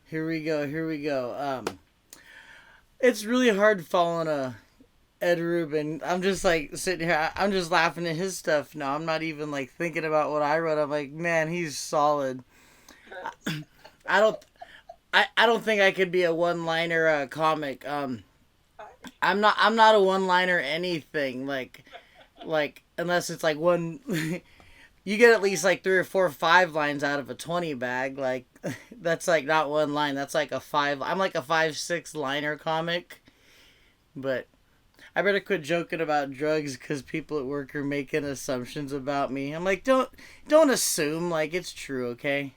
Here we go. Here we go. It's really hard following Ed Rubin. I'm just like sitting here. I'm just laughing at his stuff now. I'm not even like thinking about what I wrote. I'm like, man, he's solid. I don't. I don't think I could be a one-liner comic. I'm not a one-liner anything. Like unless it's like one. You get at least like 3 or 4 or 5 lines out of a 20 bag. Like that's like not one line. That's like a five. I'm like a 5, 6 liner comic. But I better quit joking about drugs because people at work are making assumptions about me. I'm like, don't assume like it's true, okay?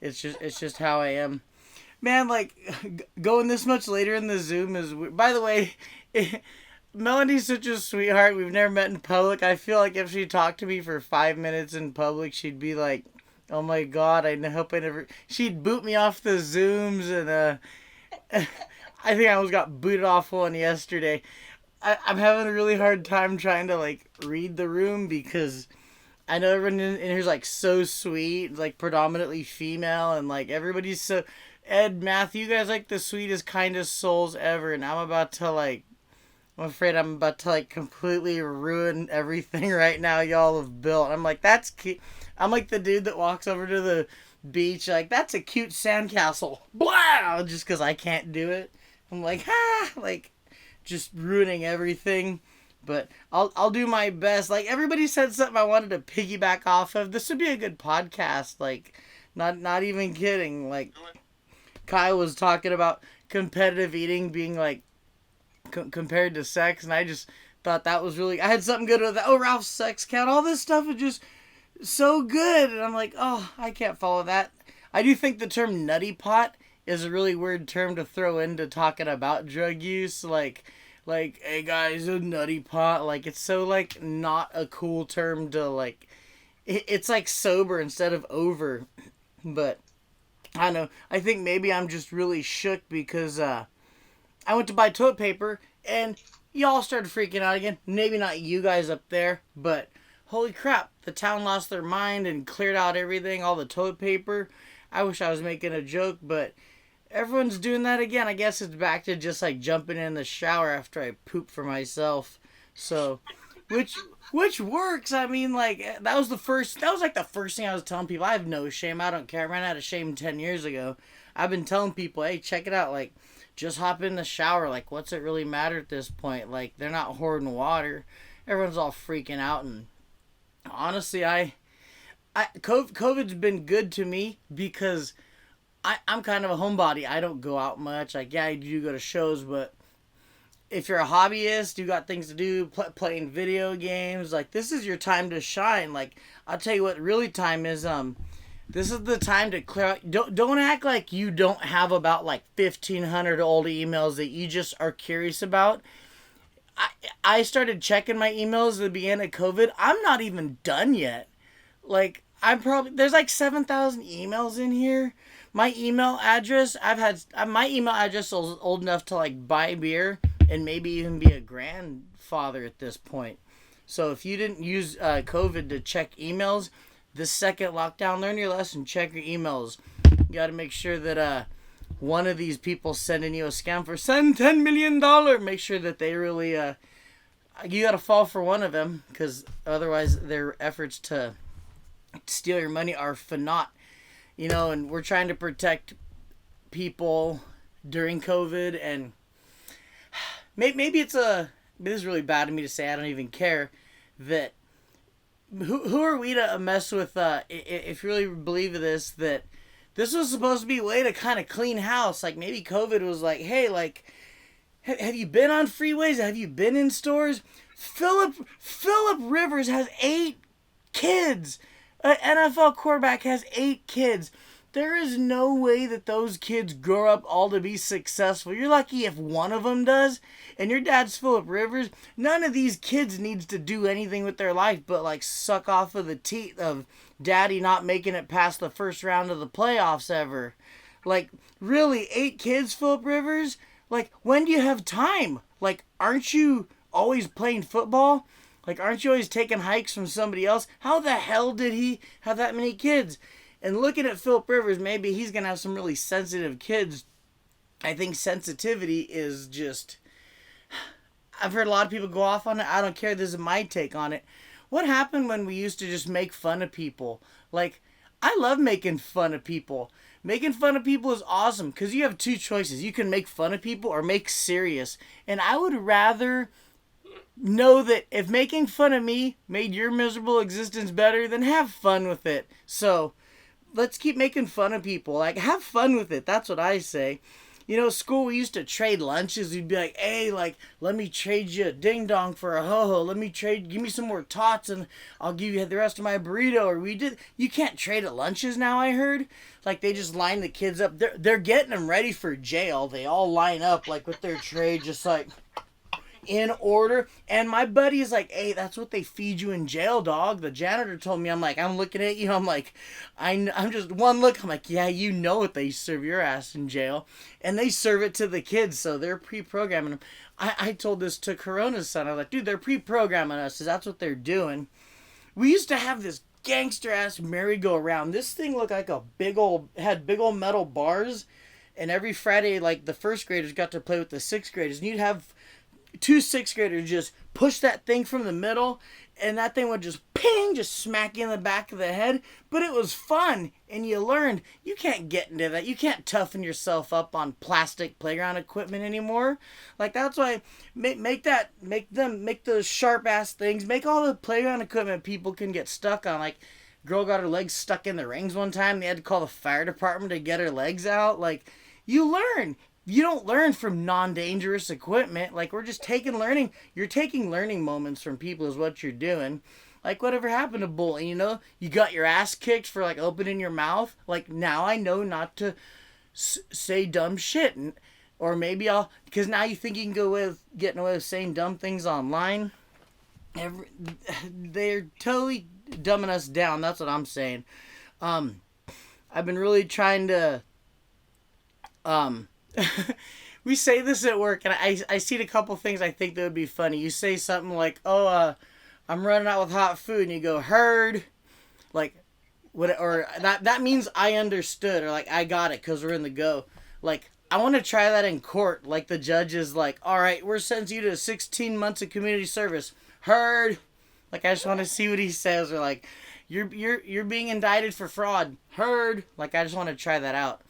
It's just how I am. Man, like going this much later in the Zoom is. By the way, Melanie's such a sweetheart. We've never met in public. I feel like if she talked to me for 5 minutes in public, she'd be like, "Oh my God, I hope I never." She'd boot me off the Zooms, and I think I almost got booted off one yesterday. I'm having a really hard time trying to like read the room because I know everyone in here's like so sweet, like predominantly female, and like everybody's so. Ed, Matthew, you guys like the sweetest, kindest souls ever, and I'm afraid I'm about to like completely ruin everything right now y'all have built. I'm like, that's cute. I'm like the dude that walks over to the beach, like, that's a cute sandcastle. Blah! Just because I can't do it. I'm like, like, just ruining everything. But I'll do my best. Like, everybody said something I wanted to piggyback off of. This would be a good podcast. Like, not even kidding. Like, Kyle was talking about competitive eating being like compared to sex, and I just thought that was really. I had something good with that. Oh, Ralph's sex count. All this stuff is just so good, and I'm like, oh, I can't follow that. I do think the term nutty pot is a really weird term to throw into talking about drug use. Like, hey guys, a nutty pot. Like, it's so like not a cool term to like. It's like sober instead of over, but. I don't know. I think maybe I'm just really shook because I went to buy toilet paper and y'all started freaking out again. Maybe not you guys up there, but holy crap. The town lost their mind and cleared out everything, all the toilet paper. I wish I was making a joke, but everyone's doing that again. I guess it's back to just like jumping in the shower after I poop for myself. So, which works. I mean, like, that was like the first thing I was telling people. I have no shame. I don't care. I ran out of shame 10 years ago. I've been telling people, hey, check it out. Like, just hop in the shower. Like, what's it really matter at this point? Like, they're not hoarding water. Everyone's all freaking out. And honestly, COVID's been good to me because I'm kind of a homebody. I don't go out much. Like, yeah, I do go to shows, but if you're a hobbyist, you got things to do, playing video games, like, this is your time to shine. Like, I'll tell you what really time is, this is the time to clear out. Don't act like you don't have about, like, 1,500 old emails that you just are curious about. I started checking my emails at the beginning of COVID. I'm not even done yet. Like, there's like 7,000 emails in here. My email address, my email address is old enough to, like, buy beer and maybe even be a grandfather at this point. So if you didn't use COVID to check emails, this second lockdown, learn your lesson, check your emails. You got to make sure that one of these people sending you a scam for send $10 million, make sure that they really, you got to fall for one of them, because otherwise their efforts to steal your money are for naught. You know, and we're trying to protect people during COVID, and maybe this is really bad of me to say, I don't even care, that who are we to mess with, if you really believe this, that this was supposed to be a way to kind of clean house. Like, maybe COVID was like, hey, like, have you been on freeways? Have you been in stores? Philip Rivers has 8 kids. An NFL quarterback has 8 kids. There is no way that those kids grow up all to be successful. You're lucky if one of them does. And your dad's Philip Rivers. None of these kids needs to do anything with their life but, like, suck off of the teeth of daddy not making it past the first round of the playoffs ever. Like, really, 8 kids, Philip Rivers? Like, when do you have time? Like, aren't you always playing football? Like, aren't you always taking hikes from somebody else? How the hell did he have that many kids? And looking at Philip Rivers, maybe he's going to have some really sensitive kids. I think sensitivity is just... I've heard a lot of people go off on it. I don't care. This is my take on it. What happened when we used to just make fun of people? Like, I love making fun of people. Making fun of people is awesome because you have two choices. You can make fun of people or make serious. And I would rather know that if making fun of me made your miserable existence better, then have fun with it. So, let's keep making fun of people. Like, have fun with it. That's what I say. You know, school, we used to trade lunches. We'd be like, hey, like, let me trade you a ding-dong for a ho-ho. Give me some more tots and I'll give you the rest of my burrito. Or you can't trade at lunches now, I heard. Like, they just line the kids up. They're getting them ready for jail. They all line up, like, with their tray, just like... in order. And my buddy is like, hey, that's what they feed you in jail, dog. The janitor told me. I'm like, I'm looking at you. I'm like, I'm just one look. I'm like, yeah, you know what they serve your ass in jail. And they serve it to the kids. So they're pre-programming them. I told this to Corona's son. I was like, dude, they're pre-programming us. So that's what they're doing. We used to have this gangster ass merry-go-round. This thing looked like had big old metal bars. And every Friday, like, the first graders got to play with the sixth graders. And you'd have 2 sixth graders just push that thing from the middle, and that thing would just ping, just smack you in the back of the head. But it was fun, and you learned. You can't get into that. You can't toughen yourself up on plastic playground equipment anymore. Like, that's why make those sharp ass things. Make all the playground equipment people can get stuck on. Like, girl got her legs stuck in the rings one time. They had to call the fire department to get her legs out. Like, you learn. You don't learn from non-dangerous equipment. Like, we're just you're taking learning moments from people is what you're doing. Like, whatever happened to bullying, you know? You got your ass kicked for, like, opening your mouth. Like, now I know not to say dumb shit. Or maybe because now you think you can getting away with saying dumb things online. They're totally dumbing us down. That's what I'm saying. I've been really trying to, we say this at work, and I seen a couple things I think that would be funny. You say something like, I'm running out with hot food, and you go, heard. Like, what? Or that means I understood, or like, I got it, because we're in the go. Like, I want to try that in court. Like, the judge is like, all right, we're sentencing you to 16 months of community service. Heard. Like, I just want to see what he says. Or like, you're being indicted for fraud. Heard. Like, I just want to try that out.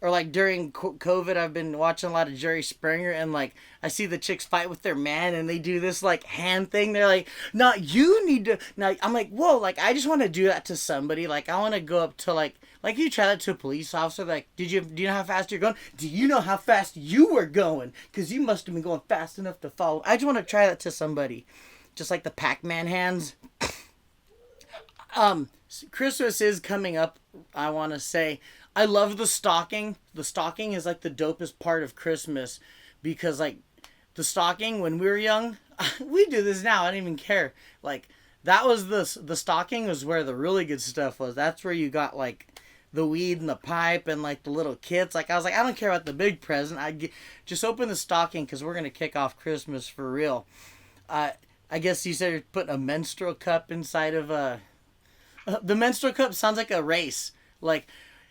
Or like during COVID, I've been watching a lot of Jerry Springer, and like I see the chicks fight with their man, and they do this like hand thing. They're like, "No, you need to." Now I'm like, "Whoa!" Like, I just want to do that to somebody. Like, I want to go up to like you try that to a police officer. Like, do you know how fast you're going? Do you know how fast you were going? Because you must have been going fast enough to follow. I just want to try that to somebody, just like the Pac-Man hands. Christmas is coming up. I want to say. I love the stocking. The stocking is like the dopest part of Christmas, because like the stocking when we were young, we do this now. I don't even care. Like, that was the stocking was where the really good stuff was. That's where you got like the weed and the pipe and like the little kits. Like, I was like, I don't care about the big present. Just open the stocking, because we're gonna kick off Christmas for real. I guess you said you're putting a menstrual cup inside of the menstrual cup sounds like a race. Like,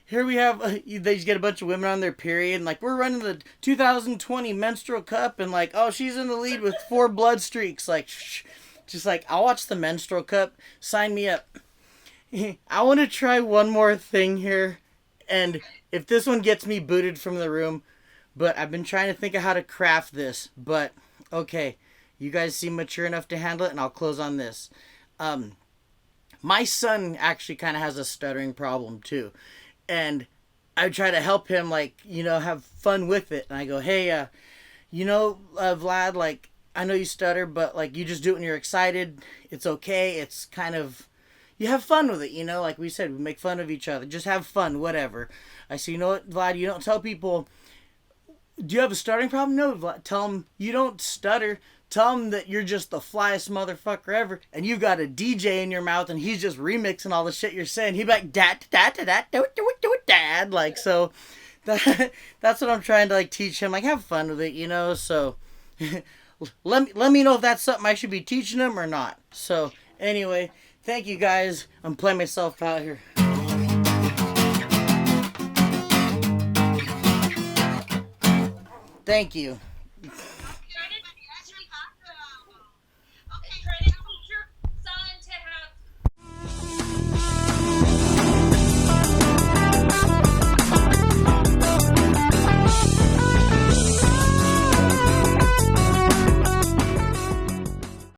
here we have, they just get a bunch of women on their period, and like, we're running the 2020 menstrual cup, and like, oh, she's in the lead with 4 blood streaks. Like, just like, I'll watch the menstrual cup. Sign me up. I want to try one more thing here, and if this one gets me booted from the room, but I've been trying to think of how to craft this, but okay, you guys seem mature enough to handle it, and I'll close on this. My son actually kind of has a stuttering problem too. And I try to help him, like, you know, have fun with it. And I go, hey, Vlad, like, I know you stutter, but, like, you just do it when you're excited. It's okay. It's kind of, you have fun with it, you know? Like we said, we make fun of each other. Just have fun, whatever. I say, you know what, Vlad, you don't tell people, do you have a stuttering problem? No, Vlad. Tell them you don't stutter. Tell him that you're just the flyest motherfucker ever, and you got a DJ in your mouth, and he's just remixing all the shit you're saying. He'd be like, dad. Like, so that's what I'm trying to like teach him. Like, have fun with it, you know. So let me know if that's something I should be teaching him or not. So anyway, thank you guys. I'm playing myself out here. Thank you.